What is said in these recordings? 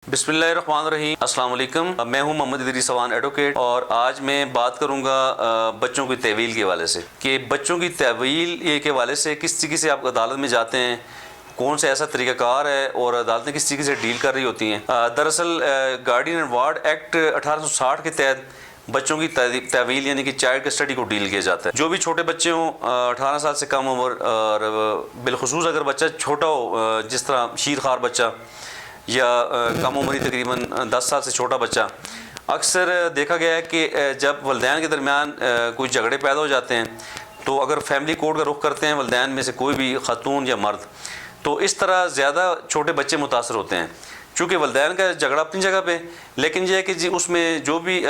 बिस्मिल्लाहिर्रहमानिर्रहीम, अस्सलाम वालेकुम। मैं हूं मोहम्मद इदरीस सवान एडवोकेट और आज मैं बात करूंगा बच्चों की तहवील के हवाले से कि बच्चों की तहवील के हवाले से किस तरीके से आप अदालत में जाते हैं, कौन सा ऐसा तरीक़ाकार है और अदालतें किस तरीके से डील कर रही होती हैं। दरअसल गार्डियन एंड वार्ड एक्ट 1860 के तहत बच्चों की तहवील यानी कि चाइल्ड कस्टडी को डील किया जाता है। जो भी छोटे बच्चे हों 18 साल से कम उम्र और बिलखुसूस अगर बच्चा छोटा हो, जिस तरह शीरखार बच्चा या कम उम्री तकरीबन 10 साल से छोटा बच्चा, अक्सर देखा गया है कि जब वलदैन के दरमियान कोई झगड़े पैदा हो जाते हैं तो अगर फैमिली कोर्ट का रुख करते हैं वलदैन में से कोई भी खातून या मर्द, तो इस तरह ज़्यादा छोटे बच्चे मुतासर होते हैं। चूँकि वलदैन का झगड़ा अपनी जगह पे, लेकिन यह है कि जी उसमें जो भी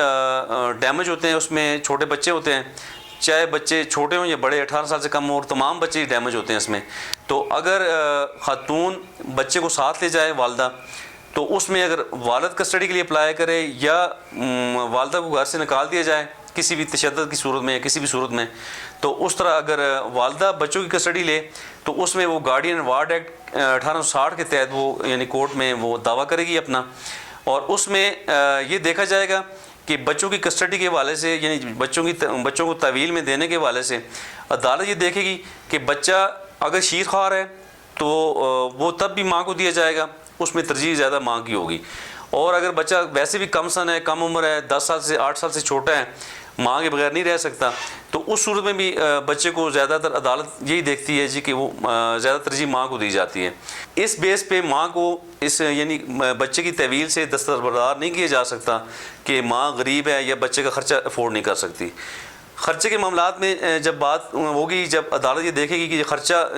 डैमेज होते हैं उसमें छोटे बच्चे होते हैं, चाहे बच्चे छोटे हों या बड़े, 18 साल से कम और तमाम बच्चे डैमेज होते हैं इसमें। तो अगर खातून बच्चे को साथ ले जाए वालदा, तो उसमें अगर वालिद कस्टडी के लिए अप्लाई करे या वालदा को घर से निकाल दिया जाए किसी भी तशद्दुद की सूरत में या किसी भी सूरत में, तो उस तरह अगर वालदा बच्चों की कस्टडी ले तो उसमें वो गार्डियन एंड वार्ड एक्ट 1860 के तहत वो यानी कोर्ट में वो दावा करेगी अपना, और उसमें ये देखा जाएगा कि बच्चों की कस्टडी के हवाले से यानी बच्चों को तहवील में देने के हवाले से अदालत ये देखेगी कि बच्चा अगर शीरखार है तो वो तब भी माँ को दिया जाएगा, उसमें तरजीह ज़्यादा माँ की होगी। और अगर बच्चा वैसे भी कम सन है, कम उम्र है, 10 साल से 8 साल से छोटा है, माँ के बगैर नहीं रह सकता, तो उस सूरत में भी बच्चे को ज़्यादातर अदालत यही देखती है जी कि वो ज़्यादा तरजीह माँ को दी जाती है। इस बेस पे माँ को इस यानी बच्चे की तहवील से दस्तबरदार नहीं किया जा सकता कि माँ गरीब है या बच्चे का ख़र्चा अफोर्ड नहीं कर सकती। ख़र्चे के मामलात में जब बात होगी, जब अदालत ये देखेगी कि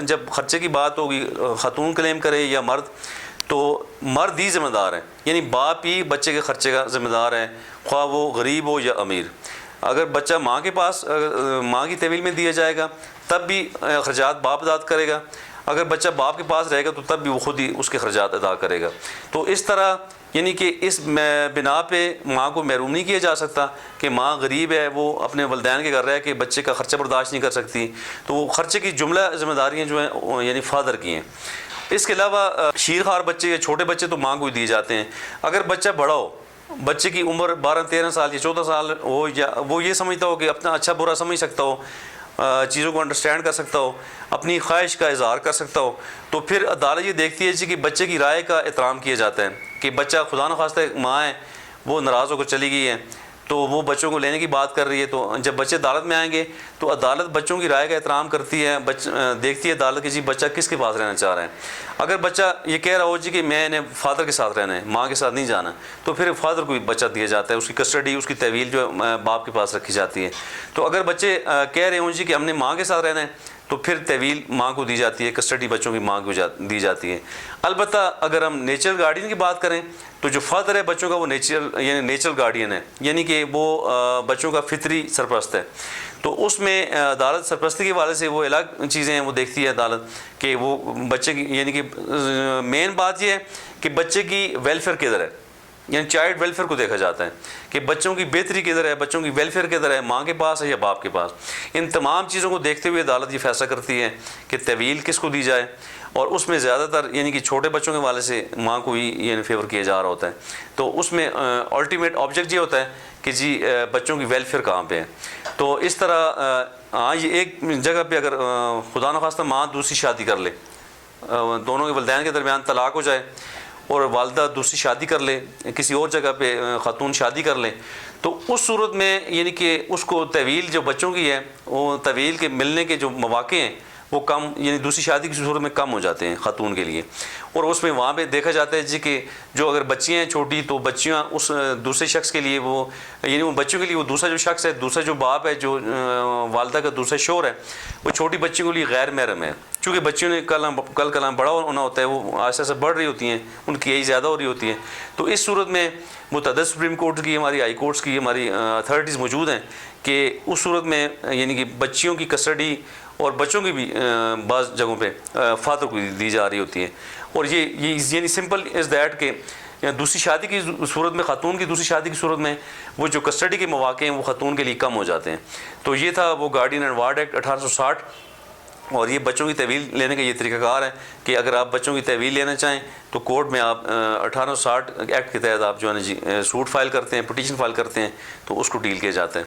जब ख़र्चे की बात होगी, खातून क्लेम करे या मर्द, तो मर्द ही ज़िम्मेदार है, यानी बाप ही बच्चे के ख़र्चे का ज़िम्मेदार है, ख्वाह वो गरीब हो या अमीर। अगर बच्चा माँ के पास माँ की तहवील में दिया जाएगा तब भी ख़र्चात बाप अदा करेगा, अगर बच्चा बाप के पास रहेगा तो तब भी वो खुद ही उसके ख़र्चात अदा करेगा। तो इस तरह यानी कि इस बिना पे माँ को महरूम नहीं किया जा सकता कि माँ गरीब है, वो अपने वलदैन के घर रह के बच्चे का ख़र्चा बर्दाश्त नहीं कर सकती, तो वो ख़र्चे की जुमला ज़िम्मेदारियाँ जो हैं यानी फादर की हैं। इसके अलावा शीरखार बच्चे या छोटे बच्चे तो माँ को ही दिए जाते हैं। अगर बच्चा बड़ा हो, बच्चे की उम्र 12-13 साल या 14 साल हो, या वो ये समझता हो कि अपना अच्छा बुरा समझ सकता हो, चीज़ों को अंडरस्टैंड कर सकता हो, अपनी ख्वाहिश का इज़हार कर सकता हो, तो फिर अदालत ये देखती है जी कि बच्चे की राय का एहतराम किया जाता है कि बच्चा खुदा न खास्ता माँ है वो नाराज़ होकर चली गई है, तो वो बच्चों को लेने की बात कर रही है, तो जब बच्चे अदालत में आएंगे तो अदालत बच्चों की राय का एहतराम करती है, देखती है अदालत कि जी बच्चा किसके पास रहना चाह रहा है। अगर बच्चा ये कह रहा हो जी कि मैंने फ़ादर के साथ रहना है, माँ के साथ नहीं जाना, तो फिर फादर को भी बच्चा दिया जाता है, उसकी कस्टडी, उसकी तहवील जो बाप के पास रखी जाती है। तो अगर बच्चे कह रहे हों जी कि हमने माँ के साथ रहना है, तो फिर तहवील माँ को दी जाती है, कस्टडी बच्चों की माँ को दी जाती है। अलबत्ता अगर हम नेचुरल गार्डियन की बात करें तो जो फादर है बच्चों का वो नेचुरल गार्डियन है, यानी कि वो बच्चों का फितरी सरपरस्त है। तो उसमें अदालत सरपरस्ती के हवाले से वो अलग चीज़ें हैं वो देखती है अदालत कि वो बच्चे की यानी कि मेन बात ये है कि बच्चे की वेलफेयर किधर है, यानी चाइल्ड वेलफेयर को देखा जाता है कि बच्चों की बेहतरी किधर है, बच्चों की वेलफेयर किधर है, माँ के पास है या बाप के पास। इन तमाम चीज़ों को देखते हुए अदालत ये फैसला करती है कि तहवील किसको दी जाए, और उसमें ज़्यादातर यानी कि छोटे बच्चों के वाले से माँ को ही यानी फेवर किया जा रहा होता है। तो उसमें अल्टीमेट ऑब्जेक्ट ये होता है कि जी बच्चों की वेलफेयर कहाँ पे है। तो इस तरह हाँ, ये एक जगह पे अगर खुदा न खास्ता माँ दूसरी शादी कर ले, दोनों के वलदैन के दरमियान तलाक हो जाए और वालदा दूसरी शादी कर ले, किसी और जगह पे खातून शादी कर ले, तो उस सूरत में यानी कि उसको तहवील जो बच्चों की है वो तहवील के मिलने के जो मौक़े हैं वो कम यानी दूसरी शादी की सूरत में कम हो जाते हैं खातून के लिए। और उसमें वहाँ पे देखा जाता है जी कि जो अगर बच्चियाँ हैं छोटी, तो बच्चियाँ उस दूसरे शख्स के लिए वो यानी वो बच्चों के लिए वो दूसरा जो शख्स है, दूसरा जो बाप है, जो वालदा का दूसरा शोर है, वो छोटी बच्चियों के लिए गैर महरम है। चूँकि बच्चियों ने कल कलाम बड़ा होना होता है, वो आहिस्ता आहिस्ता बढ़ रही होती हैं, उनकी एज ज़्यादा हो रही होती है। तो इस सूरत में मुतअद्दिद सुप्रीम कोर्ट की, हमारी हाई कोर्ट्स की हमारी अथॉरिटीज़ मौजूद हैं कि उस सूरत में यानी कि बच्चियों की कस्टडी और बच्चों की भी बाज़ जगहों पे फादर को दी जा रही होती है। और ये यानी सिंपल इज़ दैट के दूसरी शादी की सूरत में, खातून की दूसरी शादी की सूरत में वो जो कस्टडी के मौक़े हैं वो खातून के लिए कम हो जाते हैं। तो ये था वो गार्डियन एंड वार्ड एक्ट 1860 और ये बच्चों की तहवील लेने का ये तरीकाकार है कि अगर आप बच्चों की तहवील लेना चाहें तो कोर्ट में आप 1860 एक्ट के तहत आप जो है ना जी सूट फाइल करते हैं, पिटीशन फाइल करते हैं, तो उसको डील किया जाता है।